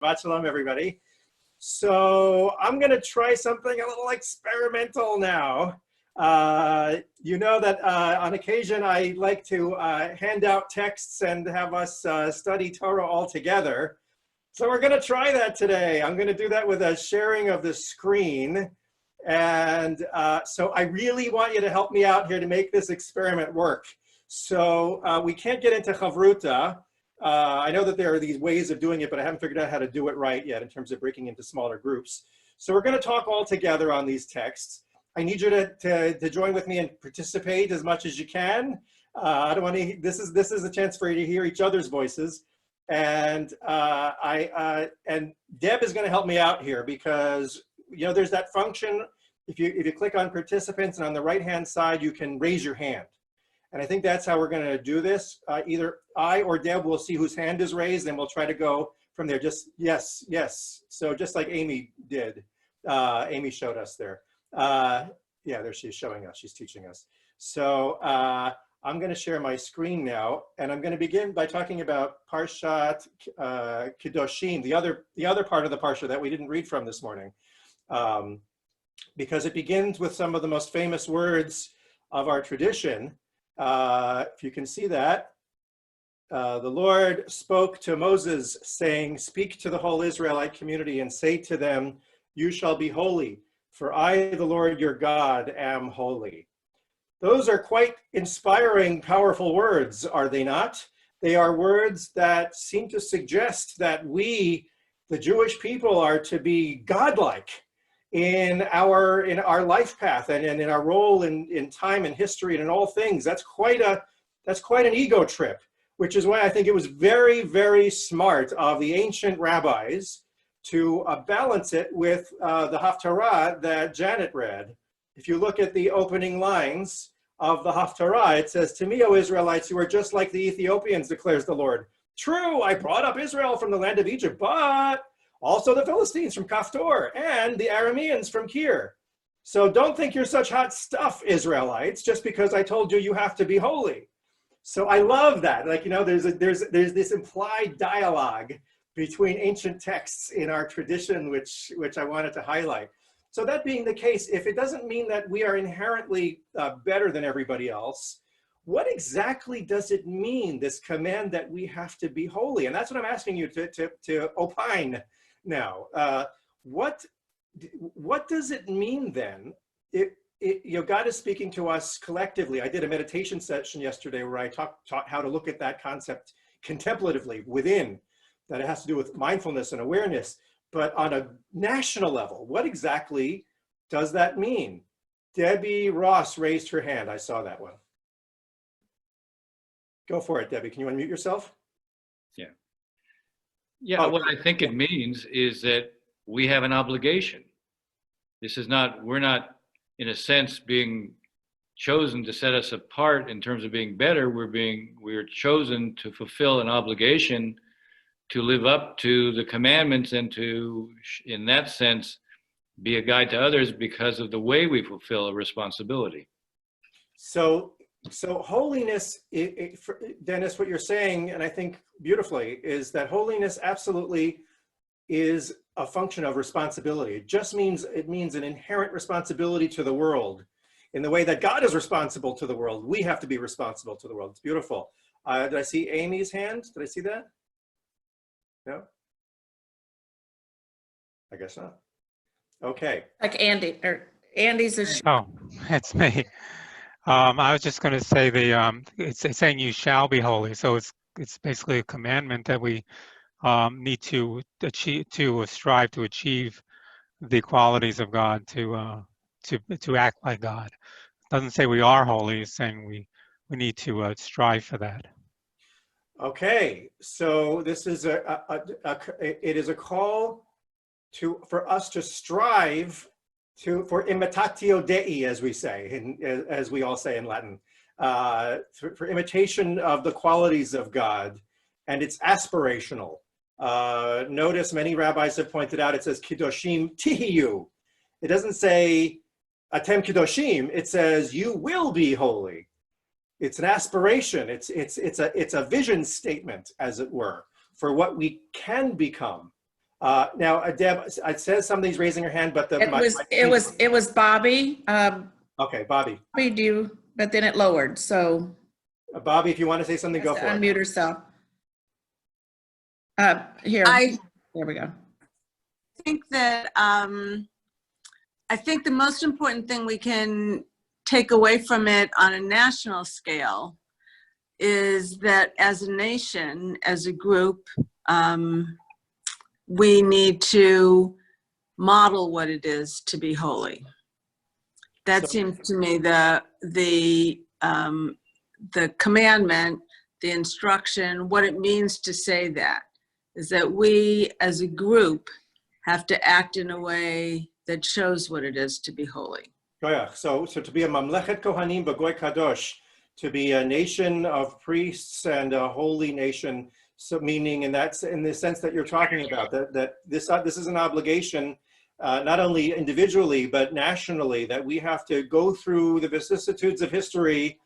Shabbat shalom, everybody. So I'm going to try something a little experimental now. You know that on occasion I like to hand out texts and have us study Torah all together. So we're going to try that today. I'm going to do that with a sharing of the screen. And so I really want you to help me out here to make this experiment work. So we can't get into Chavruta. I know that there are these ways of doing it, but I haven't figured out how to do it right yet in terms of breaking into smaller groups. So we're going to talk all together on these texts. I need you to join with me and participate as much as you can. I don't want to. This is a chance for you to hear each other's voices, and and Deb is going to help me out here because there's that function. If you click on participants and on the right hand side you can raise your hand. And I think that's how we're going to do this. Either I or Deb will see whose hand is raised, and we'll try to go from there. Just yes, yes. So just like Amy did. Amy showed us there. Yeah, there she's showing us. She's teaching us. So I'm going to share my screen now, and I'm going to begin by talking about Parshat Kedoshim, the other part of the Parsha that we didn't read from this morning, because it begins with some of the most famous words of our tradition. If you can see that, the Lord spoke to Moses saying, "Speak to the whole Israelite community and say to them, you shall be holy, for I, the Lord your God, am holy." Those are quite inspiring, powerful words, are they not? They are words that seem to suggest that we, the Jewish people, are to be godlike in our life path and in our role in time and history and in all things. That's quite an ego trip, which is why I think it was very, very smart of the ancient rabbis to balance it with the Haftarah that Janet read. If you look at the opening lines of the Haftarah, it says, "To me, O Israelites, you are just like the Ethiopians, declares the Lord. True, I brought up Israel from the land of Egypt, but also the Philistines from Kaftor and the Arameans from Kir. So don't think you're such hot stuff, Israelites, just because I told you have to be holy." So I love that. There's this implied dialogue between ancient texts in our tradition, which I wanted to highlight. So that being the case, if it doesn't mean that we are inherently better than everybody else, what exactly does it mean, this command that we have to be holy? And that's what I'm asking you to opine now. What does it mean then? God is speaking to us collectively. I did a meditation session yesterday where I taught how to look at that concept contemplatively within. That it has to do with mindfulness and awareness, but on a national level, what exactly does that mean? Debbie Ross raised her hand. I saw that one. Go for it, Debbie. Can you unmute yourself? Yeah, what I think it means is that we have an obligation. We're not, in a sense, being chosen to set us apart in terms of being better. We're chosen to fulfill an obligation to live up to the commandments and to, in that sense, be a guide to others because of the way we fulfill a responsibility. So holiness, Dennis, what you're saying, and I think beautifully, is that holiness absolutely is a function of responsibility. It means an inherent responsibility to the world. In the way that God is responsible to the world, we have to be responsible to the world. It's beautiful. Did I see Amy's hand? Did I see that? No? I guess not. Okay. Like Andy's. Oh, it's me. I was just going to say it's saying you shall be holy. So it's basically a commandment that we need to strive to achieve the qualities of God, to act like God. It doesn't say we are holy. It's saying we need to strive for that. Okay, so this is it is a call for us to strive for imitatio Dei, as we say, as we all say in Latin, for imitation of the qualities of God, and it's aspirational. Notice many rabbis have pointed out it says Kedoshim Tihiyu. It doesn't say Atem Kedoshim. It says you will be holy. It's an aspiration. It's a vision statement, as it were, for what we can become. Now, Deb, it says somebody's raising her hand, but It was Bobby. Okay, Bobby. Bobby, but then it lowered, so. Bobby, if you want to say something, go for it. Unmute herself. Here, there we go. think that I think the most important thing we can take away from it on a national scale is that as a nation, as a group, we need to model what it is to be holy. That seems to me the commandment, the instruction, what it means to say that is that we as a group have to act in a way that shows what it is to be holy. Oh yeah, so to be a mamlechet kohanim b'goy kadosh, to be a nation of priests and a holy nation, so meaning in the sense that you're talking about, that this is an obligation, not only individually but nationally, that we have to go through the vicissitudes of history,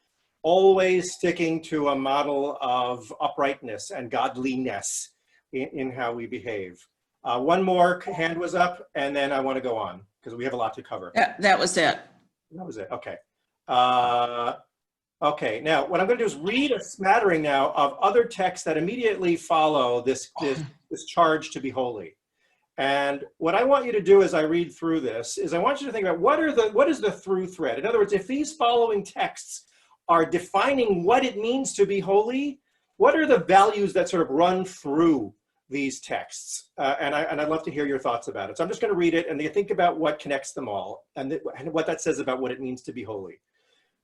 always sticking to a model of uprightness and godliness in how we behave. One more hand was up, and then I want to go on because we have a lot to cover. That was it. That was it. Okay. Okay. Now, what I'm going to do is read a smattering now of other texts that immediately follow this charge to be holy. And what I want you to do as I read through this is I want you to think about what is the through thread. In other words, if these following texts are defining what it means to be holy, what are the values that sort of run through these texts? And I'd love to hear your thoughts about it. So I'm just going to read it and you think about what connects them all and what that says about what it means to be holy.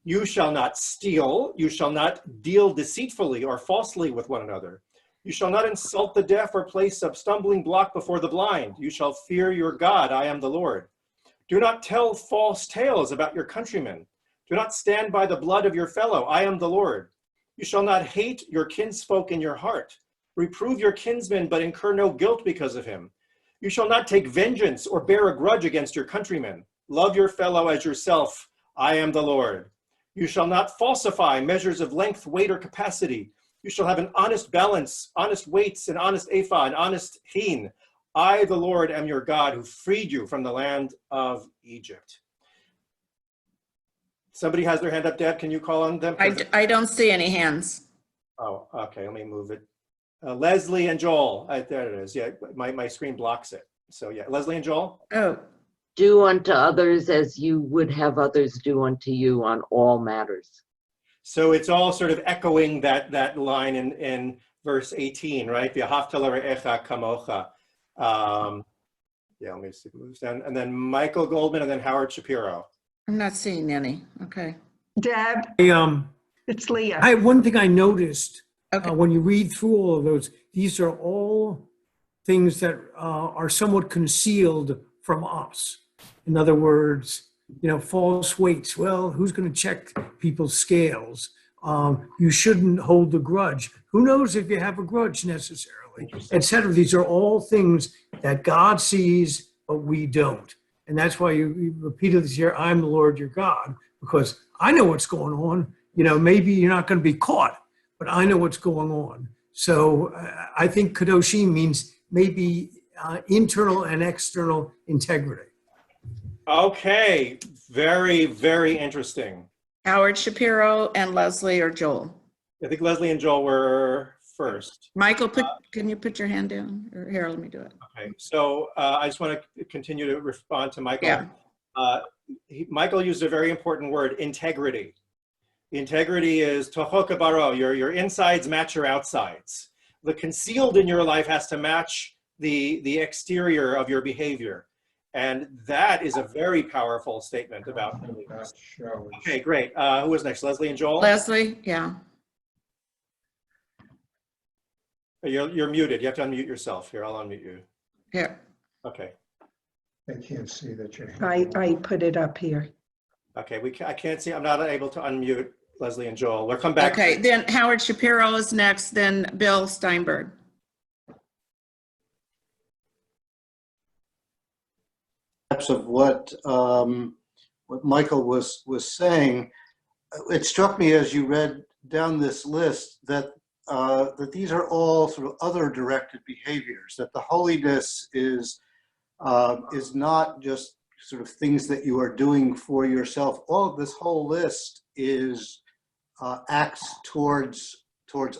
You shall not steal. You shall not deal deceitfully or falsely with one another. You shall not insult the deaf or place a stumbling block before the blind. You shall fear your God. I am the Lord. Do not tell false tales about your countrymen. Do not stand by the blood of your fellow. I am the Lord. You shall not hate your kinsfolk in your heart. Reprove your kinsman, but incur no guilt because of him. You shall not take vengeance or bear a grudge against your countrymen. Love your fellow as yourself. I am the Lord. You shall not falsify measures of length, weight, or capacity. You shall have an honest balance, honest weights, an honest ephah, an honest hin. I, the Lord, am your God who freed you from the land of Egypt. Somebody has their hand up, Deb. Can you call on them? I don't see any hands. Oh, okay. Let me move it. Leslie and Joel. There it is. Yeah, my screen blocks it. So yeah, Leslie and Joel. Oh. Do unto others as you would have others do unto you on all matters. So it's all sort of echoing that line in verse 18, right? V'ahavta l're'echa kamocha. Yeah, let me see if it moves down. And then Michael Goldman and then Howard Shapiro. I'm not seeing any. Okay. Deb, It's Leah. one thing I noticed Okay. when you read through all of those, these are all things that are somewhat concealed from us. In other words, false weights. Well, who's going to check people's scales? You shouldn't hold a grudge. Who knows if you have a grudge necessarily, etc. These are all things that God sees, but we don't. And that's why you repeated this here, I'm the Lord your God, because I know what's going on. Maybe you're not going to be caught, but I know what's going on. So I think Kadoshim means maybe internal and external integrity. Okay, very, very interesting. Howard Shapiro and Leslie or Joel. I think Leslie and Joel were first. Michael, can you put your hand down? Or here, let me do it. Okay, so I just want to continue to respond to Michael. Yeah. Michael used a very important word, integrity. Integrity is tochok baro, your insides match your outsides. The concealed in your life has to match the exterior of your behavior. And that is a very powerful statement about holiness. Okay, great. Who was next, Leslie and Joel? Leslie, yeah. You're muted. You have to unmute yourself. Here, I'll unmute you. Here. Okay. I can't see that you're. I put it up here. Okay, I can't see. I'm not able to unmute Leslie and Joel. We'll come back. Okay, then Howard Shapiro is next, then Bill Steinberg. Of what Michael was saying, it struck me as you read down this list that that these are all sort of other directed behaviors, that the holiness is not just sort of things that you are doing for yourself. All of this whole list is acts towards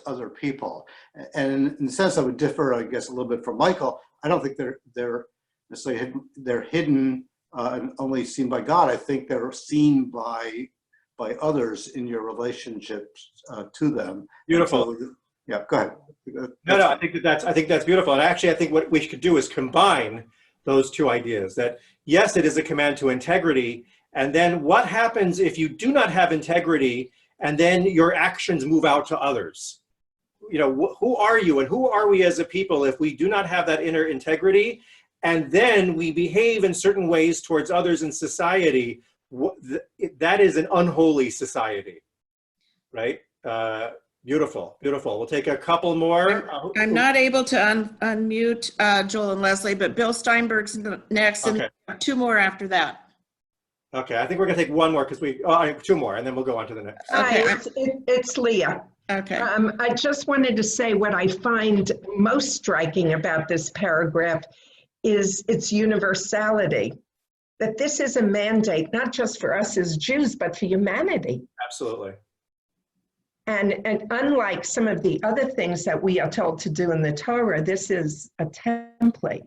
other people. And in the sense I would differ, I guess, a little bit from Michael. I don't think they're necessarily hidden, they're hidden and only seen by God. I think they're seen by others in your relationships to them. Beautiful. So, yeah, go ahead. No, I think that's beautiful. And actually, I think what we could do is combine those two ideas. That yes, it is a command to integrity, and then what happens if you do not have integrity, and then your actions move out to others? You know, who are you, and who are we as a people if we do not have that inner integrity, and then we behave in certain ways towards others in society? That is an unholy society, right? Beautiful, beautiful. We'll take a couple more. I'm not able to unmute Joel and Leslie, but Bill Steinberg's next, and Okay. two more after that. Okay, I think we're gonna take one more because two more, and then we'll go on to the next. Okay. Hi, it's Leah. Okay. I just wanted to say what I find most striking about this paragraph is its universality. That this is a mandate, not just for us as Jews, but for humanity. Absolutely. And unlike some of the other things that we are told to do in the Torah, this is a template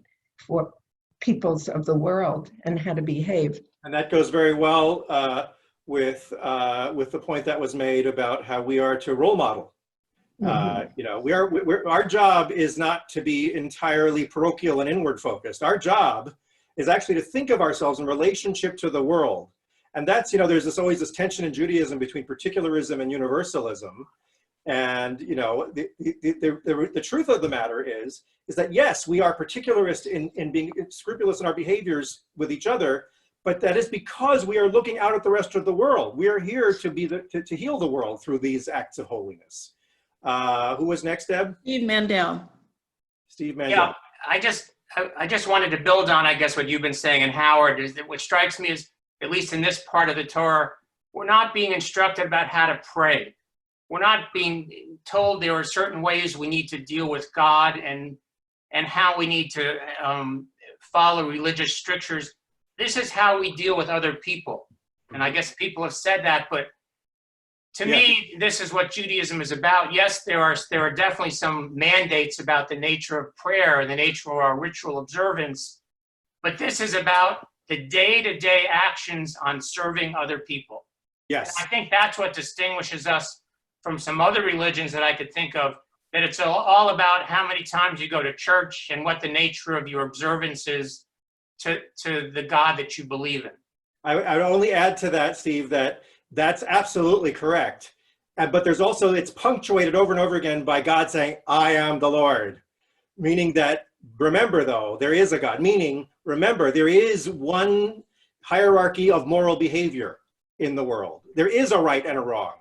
for peoples of the world and how to behave. And that goes very well with the point that was made about how we are to role model. You know, our job is not to be entirely parochial and inward focused. Our job is actually to think of ourselves in relationship to the world. And that's, you know, there's always this tension in Judaism between particularism and universalism. And, you know, the truth of the matter is that, yes, we are particularist in being scrupulous in our behaviors with each other, but that is because we are looking out at the rest of the world. We are here to be to heal the world through these acts of holiness. Who was next, Deb? Steve Mandel. Steve Mandel. Yeah, I just wanted to build on, I guess, what you've been saying, and Howard, is that what strikes me is, at least in this part of the Torah, we're not being instructed about how to pray. We're not being told there are certain ways we need to deal with God and how we need to follow religious strictures. This is how we deal with other people. And I guess people have said that, but to me, this is what Judaism is about. Yes, there are definitely some mandates about the nature of prayer and the nature of our ritual observance, but this is about the day-to-day actions on serving other people. Yes. And I think that's what distinguishes us from some other religions that I could think of, that it's all about how many times you go to church and what the nature of your observance is to the God that you believe in. I would only add to that, Steve, that's absolutely correct. But there's also, it's punctuated over and over again by God saying, I am the Lord. Meaning that, remember though, there is a God. Meaning, remember, there is one hierarchy of moral behavior in the world. There is a right and a wrong.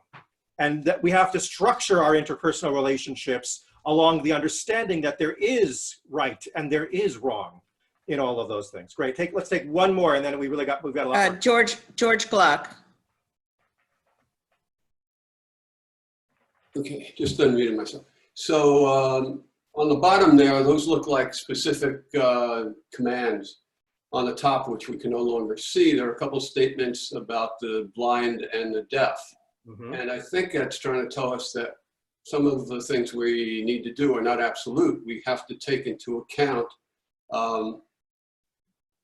And that we have to structure our interpersonal relationships along the understanding that there is right and there is wrong in all of those things. Great. Let's take one more, and then we've got a lot more. George Gluck. Okay, just unmuted myself. So on the bottom there, those look like specific commands. On the top, which we can no longer see, there are a couple statements about the blind and the deaf. Mm-hmm. And I think that's trying to tell us that some of the things we need to do are not absolute. We have to take into account,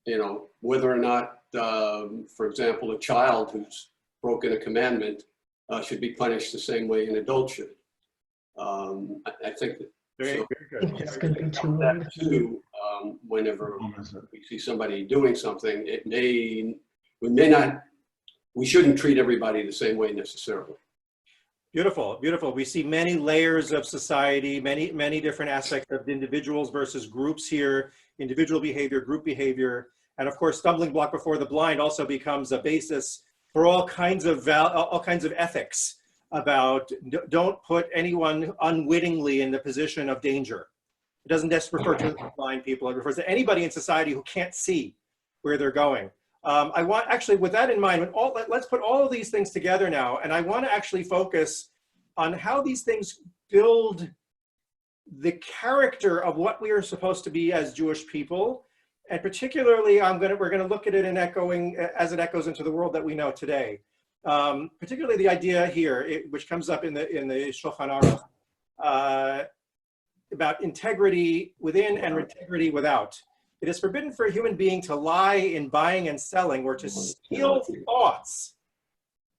you know, whether or not, for example, a child who's broken a commandment should be punished the same way an adult should. I think that Very good. It's going to be too long. that too, whenever we see somebody doing something, we shouldn't treat everybody the same way necessarily. Beautiful, beautiful. We see many layers of society, many different aspects of individuals versus groups here, individual behavior, group behavior. And of course, stumbling block before the blind also becomes a basis for all kinds of ethics about don't put anyone unwittingly in the position of danger. It doesn't just refer to blind people, it refers to anybody in society who can't see where they're going. I want, actually, with that in mind, let's put all of these things together now, and I want to actually focus on how these things build the character of what we are supposed to be as Jewish people. And particularly, we're gonna look at it in echoing, as it echoes into the world that we know today. Particularly the idea here, which comes up in the Shulchan Aruch, about integrity within and integrity without. It is forbidden for a human being to lie in buying and selling or to steal thoughts.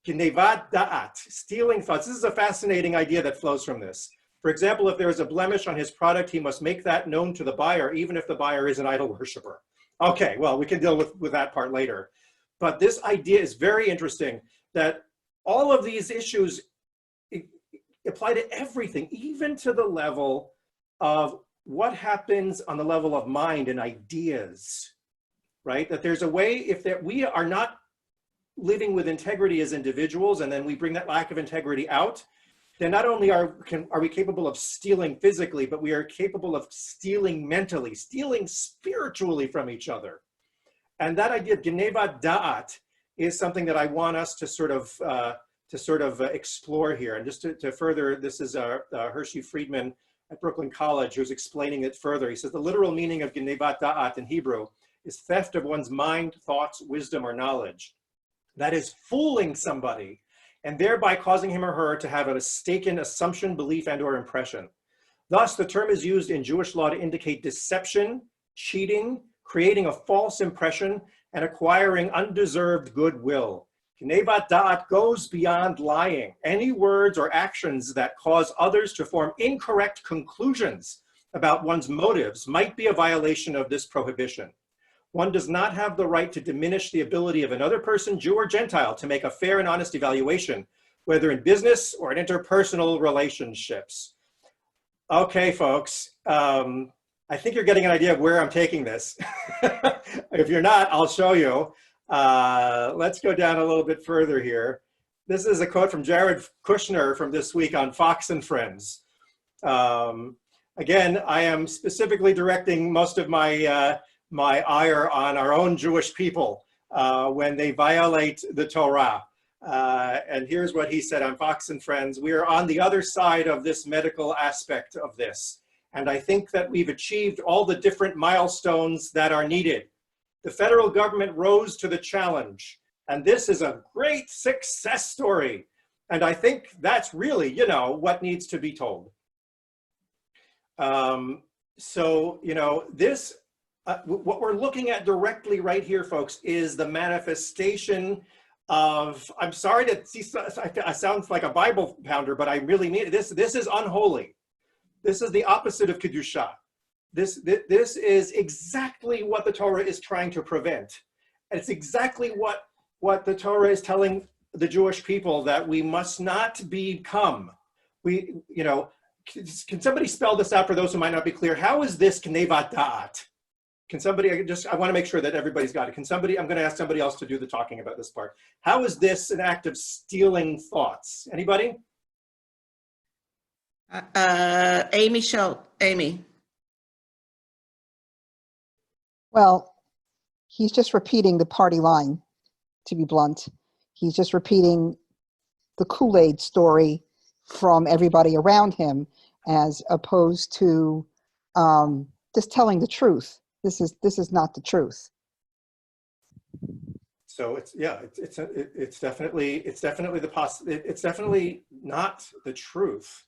Genevat da'at, stealing thoughts. This is a fascinating idea that flows from this. For example, if there is a blemish on his product, he must make that known to the buyer, even if the buyer is an idol worshiper. Okay, well, we can deal with that part later. But this idea is very interesting, that all of these issues apply to everything, even to the level of what happens on the level of mind and ideas, right? That there's a way, if that we are not living with integrity as individuals, and then we bring that lack of integrity out, then not only are we capable of stealing physically, but we are capable of stealing mentally, stealing spiritually from each other. And that idea of Genevat Da'at is something that I want us to sort of explore here. And just to further, this is Hershey Friedman at Brooklyn College who's explaining it further. He says the literal meaning of Genevat Da'at in Hebrew is theft of one's mind, thoughts, wisdom, or knowledge. That is fooling somebody and thereby causing him or her to have a mistaken assumption, belief, and or impression. Thus, the term is used in Jewish law to indicate deception, cheating, creating a false impression, and acquiring undeserved goodwill. Genevat da'at goes beyond lying. Any words or actions that cause others to form incorrect conclusions about one's motives might be a violation of this prohibition. One does not have the right to diminish the ability of another person, Jew or Gentile, to make a fair and honest evaluation, whether in business or in interpersonal relationships. Okay, folks, I think you're getting an idea of where I'm taking this. If you're not, I'll show you. Let's go down a little bit further here. This is a quote from Jared Kushner from this week on Fox and Friends. Again, I am specifically directing most of my my ire on our own Jewish people when they violate the Torah. And here's what he said on Fox and Friends. We are on the other side of this medical aspect of this. And I think that we've achieved all the different milestones that are needed. The federal government rose to the challenge. And this is a great success story. And I think that's really, you know, what needs to be told. So, you know, this, what we're looking at directly right here, folks, is the manifestation of, I'm sorry to see, I sound like a Bible pounder, but I really mean it. This is unholy. This is the opposite of Kedusha. This is exactly what the Torah is trying to prevent. And it's exactly what the Torah is telling the Jewish people, that we must not become. We, you know, can somebody spell this out for those who might not be clear? How is this Genevat Da'at? Can somebody, I want to make sure that everybody's got it. Can somebody, I'm going to ask somebody else to do the talking about this part. How is this an act of stealing thoughts? Anybody? Amy. Well, he's just repeating the party line, to be blunt. He's just repeating the Kool-Aid story from everybody around him, as opposed to just telling the truth. This is not the truth. So it's, yeah, it's definitely it's definitely not the truth.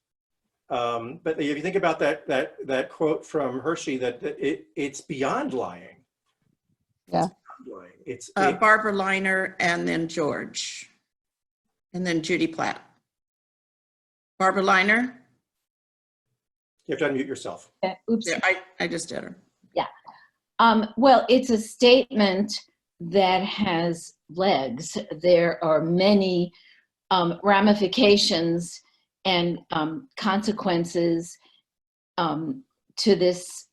But if you think about that quote from Hershey, that it's beyond lying. Yeah. It's Barbara Leiner, and then George, and then Judy Platt. Barbara Leiner. You have to unmute yourself. Oops. Yeah, I just did her. Yeah. Well, it's a statement that has legs. There are many ramifications and consequences to this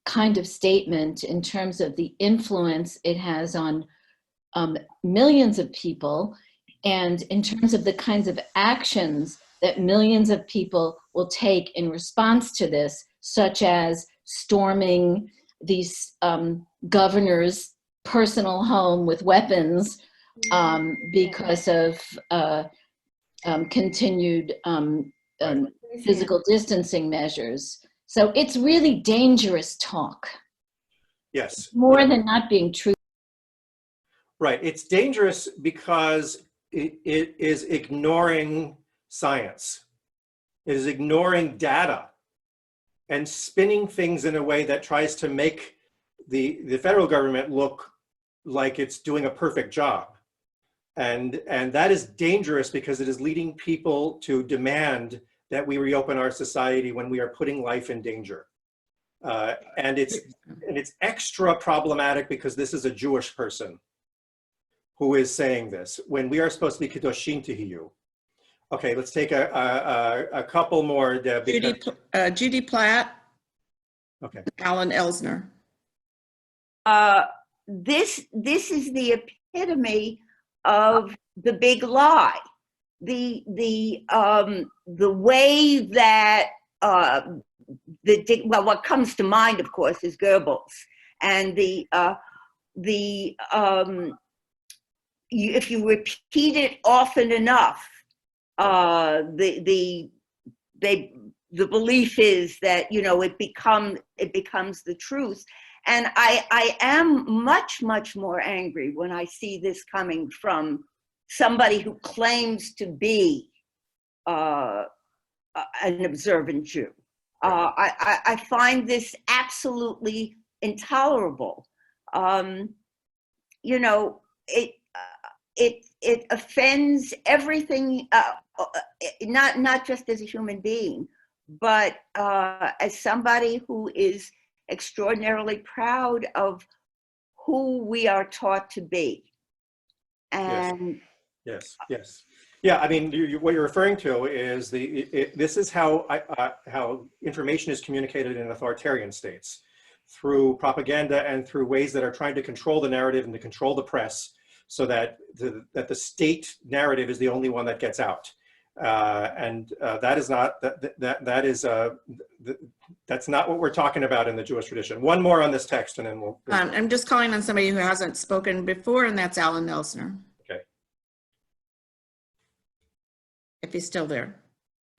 kind of statement in terms of the influence it has on millions of people, and in terms of the kinds of actions that millions of people will take in response to this, such as storming these governors' personal home with weapons physical distancing measures. So it's really dangerous talk, Yes. more than not being true. Right. It's dangerous because it is ignoring science. It is ignoring data and spinning things in a way that tries to make the federal government look like it's doing a perfect job. And that is dangerous because it is leading people to demand that we reopen our society when we are putting life in danger. And it's extra problematic because this is a Jewish person who is saying this when we are supposed to be Kedoshim Tihiyu. Okay, let's take a couple more, Deb. Judy Platt. Okay. Alan Elsner. This is the epitome of the big lie. The way that what comes to mind, of course, is Goebbels, and if you repeat it often enough, the belief is that it becomes the truth. And I am much more angry when I see this coming from somebody who claims to be an observant Jew. I find this absolutely intolerable. It offends everything, not just as a human being, but as somebody who is extraordinarily proud of who we are taught to be. And yes. Yeah, I mean, what you're referring to is this is how information is communicated in authoritarian states, through propaganda and through ways that are trying to control the narrative and to control the press, so that the state narrative is the only one that gets out. That is not that's not what we're talking about in the Jewish tradition. One more on this text, and then we'll. I'm just calling on somebody who hasn't spoken before, and that's Alan Elsner. Okay. If he's still there.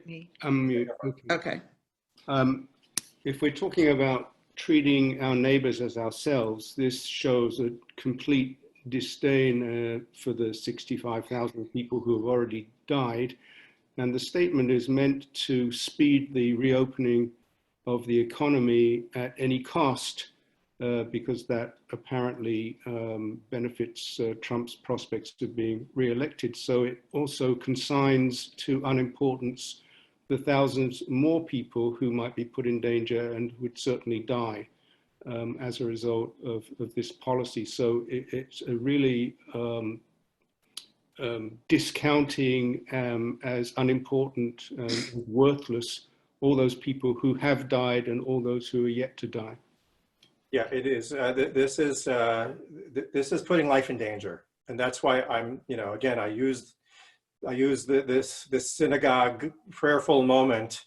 Okay. If we're talking about treating our neighbors as ourselves, this shows a complete disdain for the 65,000 people who have already died. And the statement is meant to speed the reopening of the economy at any cost, because that apparently benefits Trump's prospects of being re-elected. So it also consigns to unimportance the thousands more people who might be put in danger and would certainly die as a result of this policy. So it's a really discounting as unimportant and worthless all those people who have died and all those who are yet to die. Yeah, it is. This is putting life in danger, and that's why I'm. Again, I use this synagogue prayerful moment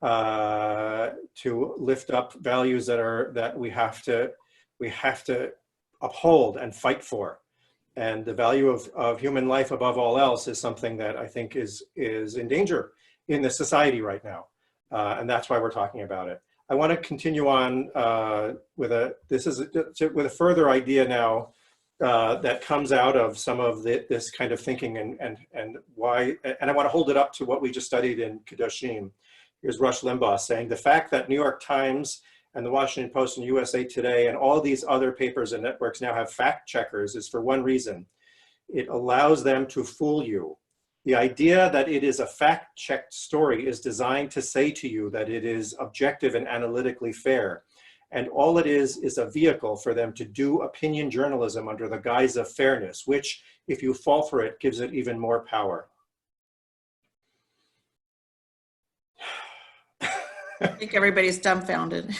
to lift up values that we have to uphold and fight for. And the value of human life above all else is something that I think is in danger in the society right now. And that's why we're talking about it. I want to continue on with a further idea now that comes out of some of this kind of thinking and why, and I want to hold it up to what we just studied in Kedoshim. Here's Rush Limbaugh saying, the fact that New York Times and the Washington Post and USA Today and all these other papers and networks now have fact checkers is for one reason. It allows them to fool you. The idea that it is a fact-checked story is designed to say to you that it is objective and analytically fair. And all it is a vehicle for them to do opinion journalism under the guise of fairness, which, if you fall for it, gives it even more power. I think everybody's dumbfounded.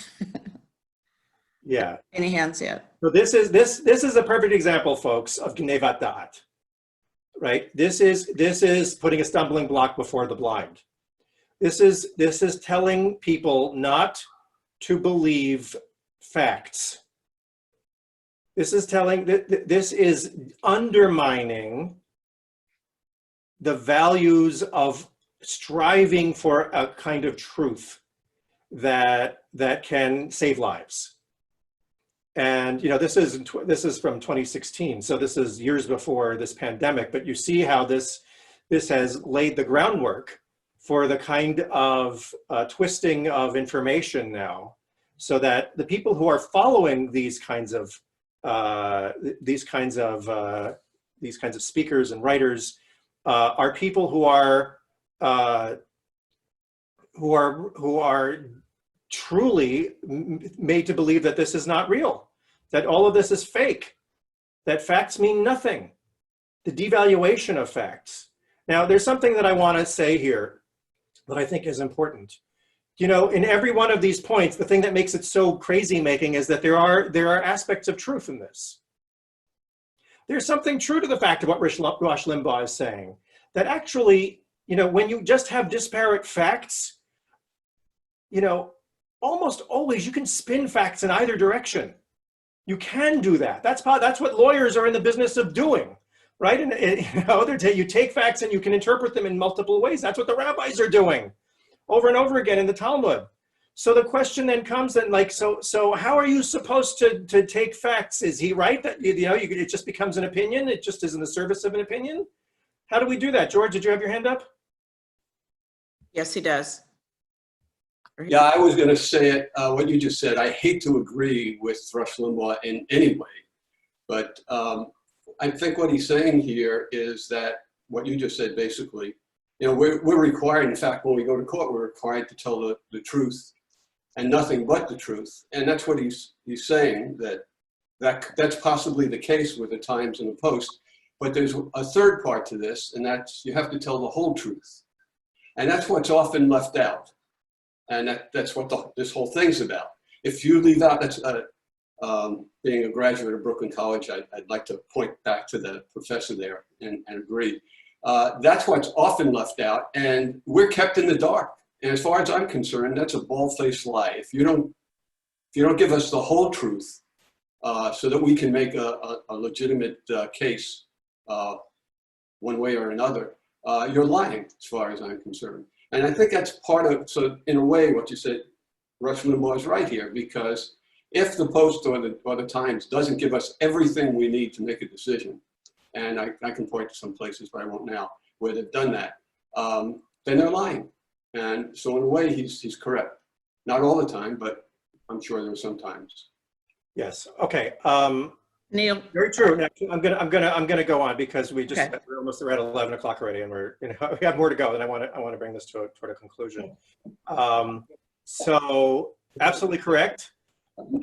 Yeah. Any hands yet? So this is a perfect example, folks, of Gnevat Da'at, right? This is putting a stumbling block before the blind. This is telling people not to believe facts. This is undermining the values of striving for a kind of truth that can save lives. And this is from 2016, so this is years before this pandemic. But you see how this has laid the groundwork for the kind of twisting of information now, so that the people who are following these kinds of speakers and writers are people who are truly made to believe that this is not real, that all of this is fake, that facts mean nothing, the devaluation of facts. Now, there's something that I want to say here that I think is important. In every one of these points, the thing that makes it so crazy making is that there are aspects of truth in this. There's something true to the fact of what Rush Limbaugh is saying, that actually, when you just have disparate facts, almost always you can spin facts in either direction. You can do that. That's what lawyers are in the business of doing, right? And you take facts and you can interpret them in multiple ways. That's what the rabbis are doing over and over again in the Talmud. So the question then comes, so how are you supposed to take facts? Is he right that it just becomes an opinion? It just is in the service of an opinion? How do we do that? George, did you have your hand up? Yes, he does. Yeah, I was going to say it, what you just said. I hate to agree with Rush Limbaugh in any way, but I think what he's saying here is that what you just said, basically, we're required, in fact, when we go to court, we're required to tell the truth and nothing but the truth. And that's what he's saying, that's possibly the case with the Times and the Post. But there's a third part to this, and that's you have to tell the whole truth. And that's what's often left out. And that's what this whole thing's about. If you leave out, being a graduate of Brooklyn College, I'd like to point back to the professor there and agree. That's what's often left out, and we're kept in the dark. And as far as I'm concerned, that's a bald-faced lie. If you don't give us the whole truth, so that we can make a legitimate case one way or another, you're lying, as far as I'm concerned. And I think that's part of, so in a way, what you said, Rush Limbaugh is right here, because if the Post or the Times doesn't give us everything we need to make a decision, and I can point to some places, but I won't now, where they've done that, then they're lying. And so in a way, he's correct. Not all the time, but I'm sure there are some times. Yes. Okay. Neil. Very true. Now, I'm gonna go on because we're at 11 o'clock already, and we have more to go, and I want to bring this toward a conclusion. So absolutely correct. You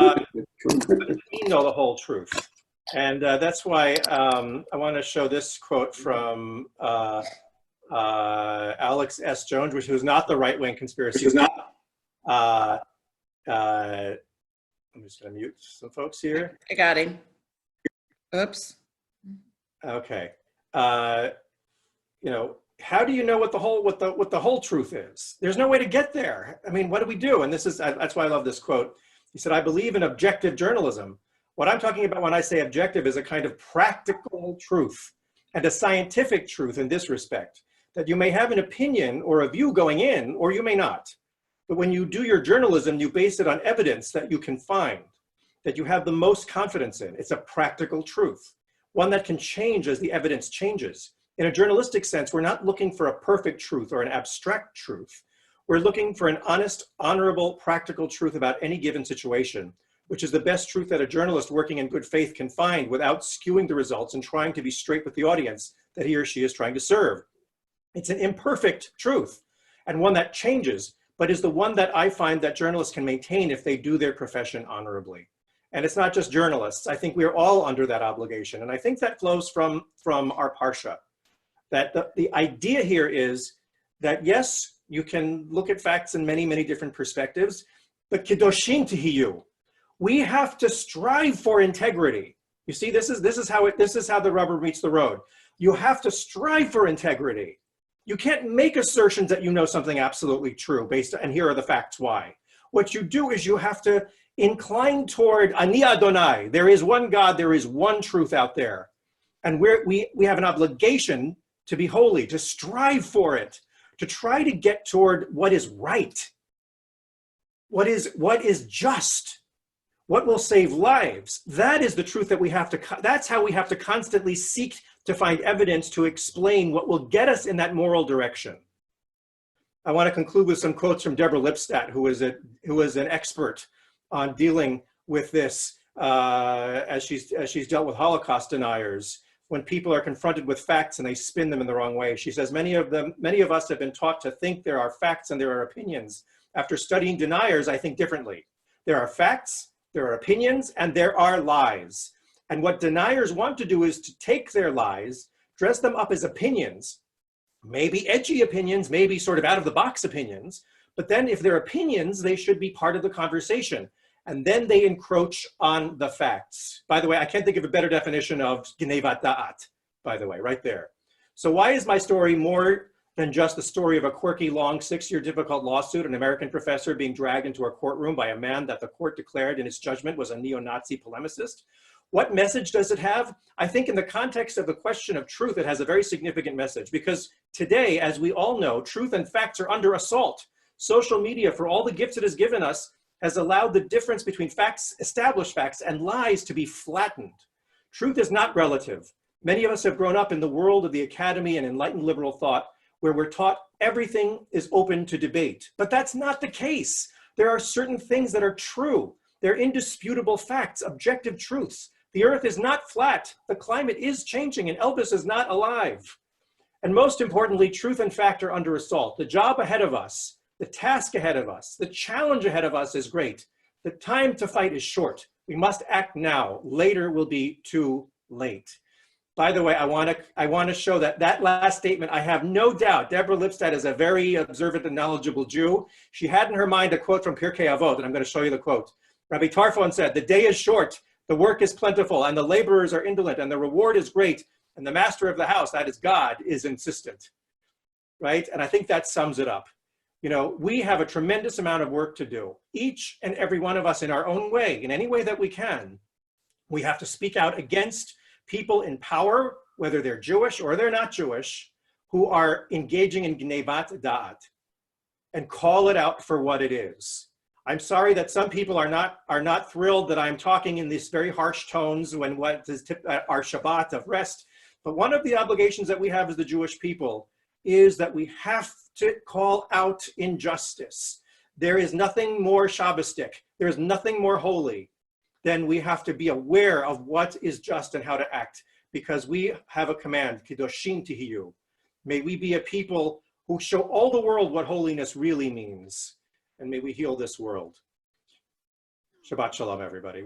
know the whole truth, and that's why I want to show this quote from Alex S. Jones, which was not the right-wing conspiracy. I'm just going to mute some folks here. I got him. Oops. Okay. How do you know what the whole truth is? There's no way to get there. I mean, what do we do? And that's why I love this quote. He said, "I believe in objective journalism. What I'm talking about when I say objective is a kind of practical truth and a scientific truth in this respect, that you may have an opinion or a view going in, or you may not. But when you do your journalism, you base it on evidence that you can find, that you have the most confidence in. It's a practical truth, one that can change as the evidence changes. In a journalistic sense, we're not looking for a perfect truth or an abstract truth. We're looking for an honest, honorable, practical truth about any given situation, which is the best truth that a journalist working in good faith can find without skewing the results and trying to be straight with the audience that he or she is trying to serve. It's an imperfect truth and one that changes, but is the one that I find that journalists can maintain if they do their profession honorably. And it's not just journalists. I think we're all under that obligation. And I think that flows from our Parsha. That the idea here is that, yes, you can look at facts in many, many different perspectives, but Kedoshim Tihiyu. We have to strive for integrity. You see, this is how the rubber meets the road. You have to strive for integrity. You can't make assertions that you know something absolutely true and here are the facts why. What you do is you have to incline toward Ani Adonai. There is one God, there is one truth out there. And we have an obligation to be holy, to strive for it, to try to get toward what is right, what is just, what will save lives. That is the truth that we have to, that's how we have to constantly seek to find evidence to explain what will get us in that moral direction. I want to conclude with some quotes from Deborah Lipstadt, who is an expert on dealing with this as she's dealt with Holocaust deniers. When people are confronted with facts and they spin them in the wrong way, she says, many of us have been taught to think there are facts and there are opinions. After studying deniers, I think differently. There are facts, there are opinions, and there are lies. And what deniers want to do is to take their lies, dress them up as opinions, maybe edgy opinions, maybe sort of out of the box opinions, but then if they're opinions, they should be part of the conversation. And then they encroach on the facts. By the way, I can't think of a better definition of Gnevat Da'at, by the way, right there. So why is my story more than just the story of a quirky, long, 6-year difficult lawsuit, an American professor being dragged into a courtroom by a man that the court declared in its judgment was a neo-Nazi polemicist? What message does it have? I think in the context of the question of truth, it has a very significant message, because today, as we all know, truth and facts are under assault. Social media, for all the gifts it has given us, has allowed the difference between facts, established facts, and lies to be flattened. Truth is not relative. Many of us have grown up in the world of the academy and enlightened liberal thought, where we're taught everything is open to debate. But that's not the case. There are certain things that are true. They're indisputable facts, objective truths. The earth is not flat. The climate is changing, and Elvis is not alive. And most importantly, truth and fact are under assault. The job ahead of us, the task ahead of us, the challenge ahead of us is great. The time to fight is short. We must act now. Later will be too late. By the way, I want to show that last statement, I have no doubt Deborah Lipstadt is a very observant and knowledgeable Jew. She had in her mind a quote from Pirkei Avot, and I'm going to show you the quote. Rabbi Tarfon said, "The day is short, the work is plentiful, and the laborers are indolent, and the reward is great, and the master of the house, that is God, is insistent." Right? And I think that sums it up. You know, we have a tremendous amount of work to do. Each and every one of us in our own way, in any way that we can. We have to speak out against people in power, whether they're Jewish or they're not Jewish, who are engaging in Gnevat Da'at, and call it out for what it is. I'm sorry that some people are not thrilled that I'm talking in these very harsh tones when what is our Shabbat of rest. But one of the obligations that we have as the Jewish people is that we have to call out injustice. There is nothing more Shabbistic, there is nothing more holy than we have to be aware of what is just and how to act, because we have a command, Kedoshim Tihiyu. May we be a people who show all the world what holiness really means, and may we heal this world. Shabbat Shalom, everybody.